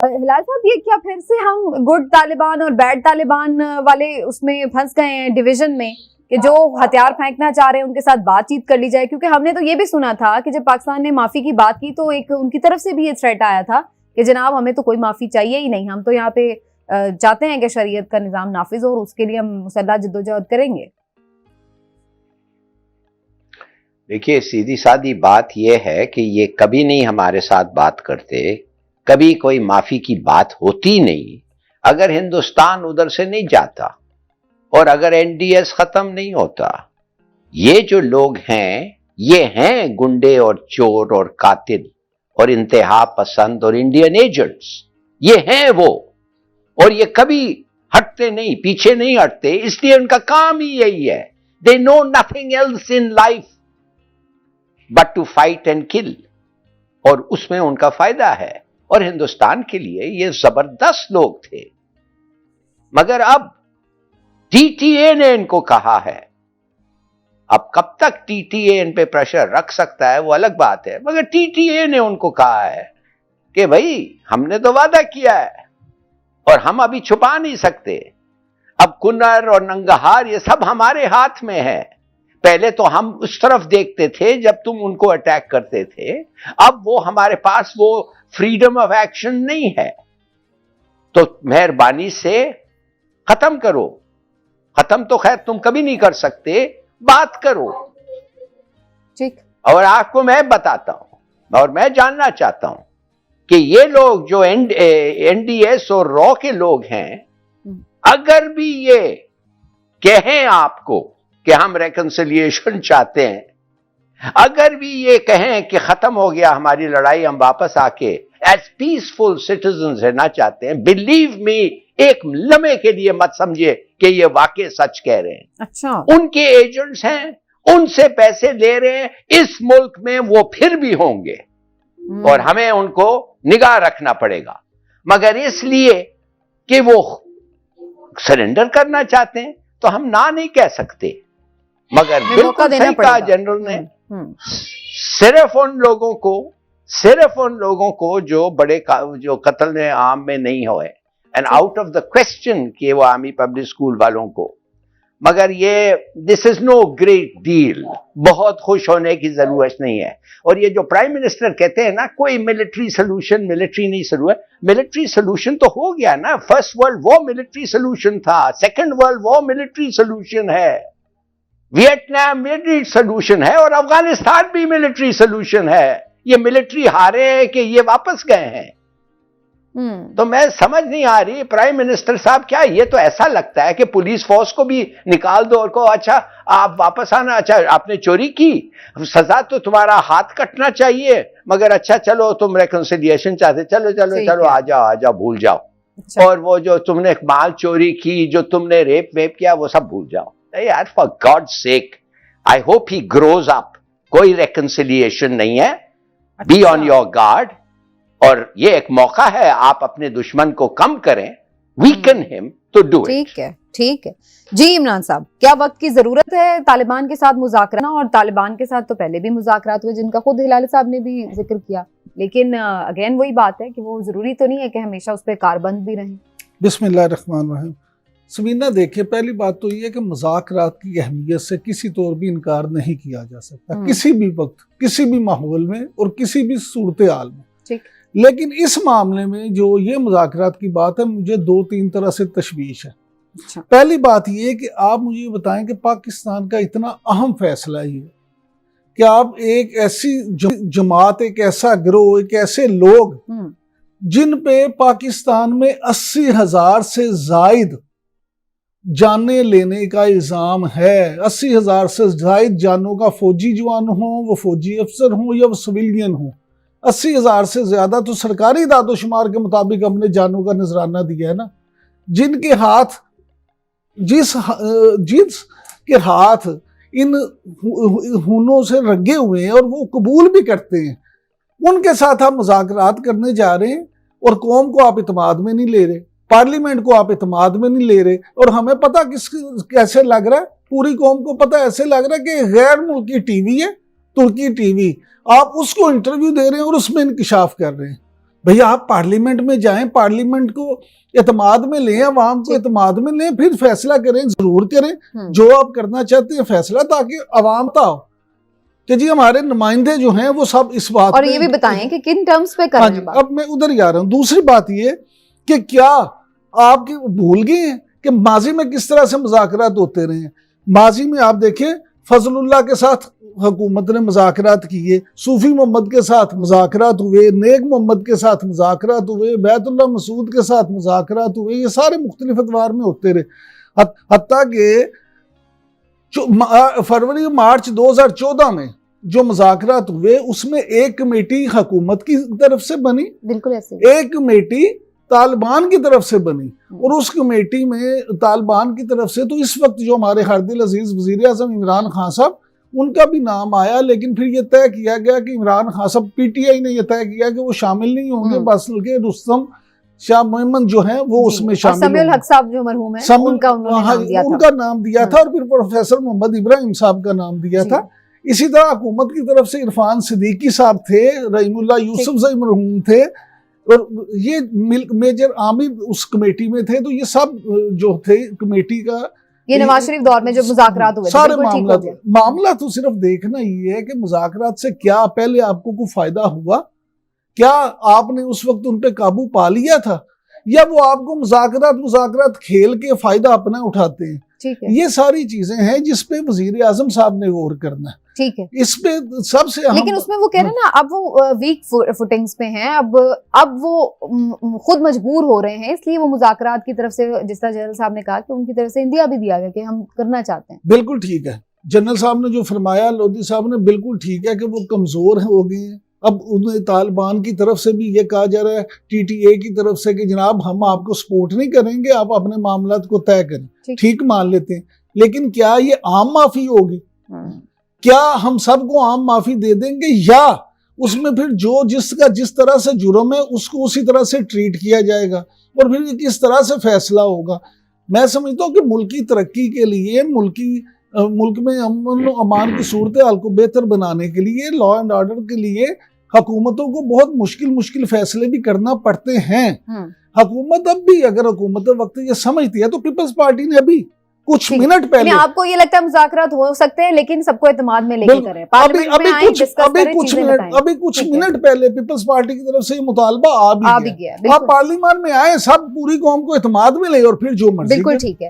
हिलाल साहब, ये क्या फिर से हम गुड तालिबान और बैड तालिबान वाले उसमें फंस गए हैं डिवीजन में, कि जो हथियार फेंकना चाह रहे हैं उनके साथ बातचीत कर ली जाए? क्योंकि हमने तो ये भी सुना था कि जब पाकिस्तान ने माफी की बात की तो एक उनकी तरफ से भी ये थ्रेट आया था कि जनाब हमें तो कोई माफी चाहिए ही नहीं, हम तो यहाँ पे चाहते हैं कि शरीयत का निजाम नाफिज हो और उसके लिए हम मुसल्लह जद्दोजहद करेंगे। देखिए, सीधी सादी बात यह है कि ये कभी नहीं हमारे साथ बात करते, कभी कोई माफी की बात होती नहीं अगर हिंदुस्तान उधर से नहीं जाता और अगर एनडीएस खत्म नहीं होता। ये जो लोग हैं ये हैं गुंडे और चोर और कातिल और इंतहा पसंद और इंडियन एजेंट्स, ये हैं वो, और ये कभी हटते नहीं, पीछे नहीं हटते, इसलिए उनका काम ही यही है। They know nothing else in life but to fight and kill, और उसमें उनका फायदा है। और हिंदुस्तान के लिए ये जबरदस्त लोग थे, मगर अब टीटीए ने इनको कहा है। अब कब तक टीटीए इन पे प्रेशर रख सकता है वो अलग बात है, मगर टीटीए ने उनको कहा है कि भाई हमने तो वादा किया है और हम अभी छुपा नहीं सकते। अब कुन्नर और नंगहार ये सब हमारे हाथ में है। पहले तो हम उस तरफ देखते थे जब तुम उनको अटैक करते थे, अब वो हमारे पास वो फ्रीडम ऑफ एक्शन नहीं है। तो मेहरबानी से खत्म करो। खत्म तो खैर तुम कभी नहीं कर सकते, बात करो। ठीक। और आपको मैं बताता हूं और मैं जानना चाहता हूं कि ये लोग जो एनडीएस और रॉ के लोग हैं, अगर भी ये कहें आपको कि हम रेकंसिलिएशन चाहते हैं, अगर भी ये कहें कि खत्म हो गया हमारी लड़ाई, हम वापस आके एज पीसफुल सिटीजन्स रहना चाहते हैं, बिलीव मी, एक लम्हे के लिए मत समझिए कि ये वाकई सच कह रहे हैं। अच्छा। उनके एजेंट्स हैं, उनसे पैसे ले रहे हैं, इस मुल्क में वो फिर भी होंगे और हमें उनको निगाह रखना पड़ेगा। मगर इसलिए कि वो सरेंडर करना चाहते हैं तो हम ना नहीं कह सकते। मगर बिल्कुल सही कहा जनरल ने, सिर्फ उन लोगों को जो बड़े जो कत्ल ने आम में नहीं हुए, and out of the question कि वो आर्मी पब्लिक स्कूल वालों को। मगर ये this is no great deal, बहुत खुश होने की जरूरत नहीं है। और ये जो प्राइम मिनिस्टर कहते हैं ना कोई मिलिट्री सोल्यूशन, मिलिट्री नहीं सोल्यूशन, मिलिट्री सोल्यूशन तो हो गया ना। First world war military solution था, second world war military solution है, वियतनाम मिलिट्री सोल्यूशन है और अफगानिस्तान भी मिलिट्री सोल्यूशन है। ये मिलिट्री हारे हैं कि ये वापस गए हैं? तो मैं समझ नहीं आ रही प्राइम मिनिस्टर साहब, क्या ये तो ऐसा लगता है कि पुलिस फोर्स को भी निकाल दो और को अच्छा आप वापस आना, अच्छा आपने चोरी की, सजा तो तुम्हारा हाथ कटना चाहिए, मगर अच्छा चलो तुम रेकंसिलिएशन चाहते, चलो चलो चलो आ जाओ भूल जाओ। अच्छा। और वो जो तुमने माल चोरी की, जो तुमने रेप वेप किया, वो सब भूल जाओ। यार for God sake, I hope he grows up. कोई रेकंसिलिएशन नहीं है, बी ऑन योर गार्ड। और ये एक मौका है, आप अपने दुश्मन को कम करें, वीकन हिम तो डू इट। ठीक है, ठीक है जी। इमरान साहब, क्या वक्त की जरूरत है तालिबान के साथ मुज़ाकरा? और तालिबान के साथ तो पहले भी मुज़ाकरात हुए जिनका खुद हिलाल साहब ने भी जिक्र किया, लेकिन अगेन वही बात है कि वो जरूरी तो नहीं है कि हमेशा उस पर कारबंद भी रहें। बिस्मिल्लाहिर्रहमानिर्रहीम। समीना, देखिए पहली बात तो ये है कि मुज़ाकरात की अहमियत से किसी तौर भी इनकार नहीं किया जा सकता, किसी भी वक्त, किसी भी माहौल में और किसी भी सूरत हाल में। ठीक। लेकिन इस मामले में जो ये मुज़ाकरात की बात है, मुझे 2-3 तरह से तशवीश है। अच्छा। पहली बात ये कि आप मुझे बताएं कि पाकिस्तान का इतना अहम फैसला ये कि आप एक ऐसी जमात, एक ऐसा गिरोह, एक ऐसे लोग जिन पे पाकिस्तान में 80,000 से जायद जाने लेने का इल्जाम है, 80,000 से जायद जानों का फौजी जवान हो, वो फौजी अफसर हो या वो सिविलियन हो, 80,000 से ज्यादा तो सरकारी दादोशुमार के मुताबिक हमने जानों का नजराना दिया है ना, जिनके हाथ जिसके हाथ इन खूनों से रंगे हुए हैं और वो कबूल भी करते हैं, उनके साथ आप मुज़ाकरात करने जा रहे हैं और कौम को आप इत्मीनान में नहीं ले रहे, पार्लियामेंट को आप इत्मीनान में नहीं ले रहे। और हमें पता कैसे लग रहा है, पूरी कौम को पता ऐसे लग रहा है कि गैर मुल्की टीवी है, तुर्की टीवी, आप उसको इंटरव्यू दे रहे हैं और उसमें इंकिशाफ कर रहे हैं। भैया आप पार्लियामेंट में जाएं, पार्लियामेंट को एतमाद में लें, अवाम को एतमाद में लें, फिर फैसला करें, जरूर करें जो आप करना चाहते हैं फैसला, ताकि अवाम का हो कि जी हमारे नुमाइंदे जो हैं वो सब इस बात और ये भी बताएं कि किन टर्म्स पे कर रहे हैं बात। अब मैं उधर ही आ रहा हूँ। दूसरी बात ये कि क्या आप भूल गए हैं कि माजी में किस तरह से मुज़ाकरात होते रहे हैं। माजी में आप देखें फजलुल्लाह के साथ हुकूमत ने मुज़ाकरात किए, सूफी मोहम्मद के साथ मुज़ाकरात हुए, नेक मोहम्मद के साथ मुज़ाकरात हुए, बैतुल्लाह मसूद के साथ मुज़ाकरात हुए, ये सारे मुख्तलिफ अदवार में होते रहे। हत्ता कि फरवरी मार्च 2014 में जो मुज़ाकरात हुए उसमें एक कमेटी हुकूमत की तरफ से बनी, बिल्कुल ऐसे, एक कमेटी तालिबान की तरफ से बनी, और उस कमेटी में तालिबान की तरफ से तो इस वक्त जो हमारे हरदिल अजीज वज़ीर आज़म इमरान खान साहब, उनका भी नाम आया, लेकिन फिर ये तय किया गया कि इमरान खान साहब, पीटीआई ने यह तय किया कि वो शामिल नहीं होंगे, बल्कि रुस्तम शाह मोहम्मद जो है वो उसमें शामिल होंगे। समीउल हक साहब जो मरहूम है उनका नाम दिया था, और फिर प्रोफेसर मोहम्मद इब्राहिम साहब का नाम दिया था। इसी तरह हुकूमत की तरफ से इरफान सिद्दीकी साहब थे, रहीमुल्लाह यूसुफ साहब मरहूम थे, और ये मेजर आमिर उस कमेटी में थे। तो ये सब जो थे कमेटी का, ये नवाज शरीफ दौर में जो मुज़ाकरात हुए सारे मामला तो सिर्फ देखना ही है कि मुज़ाकरात से क्या पहले आपको कोई फायदा हुआ, क्या आपने उस वक्त उन पे काबू पा लिया था, या वो आपको मुज़ाकरात खेल के फायदा अपना उठाते हैं। ठीक है, ये सारी चीजें हैं जिस पे वजीर आजम साहब ने गौर करना है। ठीक है, इस पे सबसे लेकिन उसमें वो कह रहे हैं ना, अब वो वीक फुटिंग्स पे हैं, अब वो खुद मजबूर हो रहे हैं, इसलिए वो मुज़ाकरात की तरफ से, जिस तरह जनरल साहब ने कहा कि उनकी तरफ से इंदिया भी दिया गया कि हम करना चाहते हैं। बिल्कुल ठीक है, जनरल साहब ने जो फरमाया, लोधी साहब ने, बिल्कुल ठीक है कि वो कमजोर हो गए हैं। अब उन्हें तालिबान की तरफ से भी ये कहा जा रहा है, टीटीए की तरफ से, कि जनाब हम आपको सपोर्ट नहीं करेंगे, आप अपने मामलात को तय करें। ठीक मान लेते हैं, लेकिन क्या ये आम माफी होगी? क्या हम सबको आम माफी दे देंगे, या उसमें फिर जो जिसका जिस तरह से जुर्म है उसको उसी तरह से ट्रीट किया जाएगा, और फिर किस तरह से फैसला होगा? मैं समझता हूँ कि मुल्क की तरक्की के लिए, मुल्क में अमन और अमान की सूरत हाल को बेहतर बनाने के लिए, लॉ एंड ऑर्डर के लिए हुकूमतों को बहुत मुश्किल फैसले भी करना पड़ते हैं। हुकूमत अब भी, अगर हुकूमत वक्त ये समझती है, तो पीपल्स पार्टी ने अभी कुछ मिनट पहले, आपको ये लगता है मुज़ाकरात हो सकते हैं, लेकिन सबको एतमाद में लेके करें, अभी कुछ मिनट पहले पीपल्स पार्टी की तरफ से ये मुतालबा आ भी गया। आप पार्लियामेंट में आए, सब पूरी कौम को एतमाद में ले, और फिर जो मर्जी। बिल्कुल ठीक है।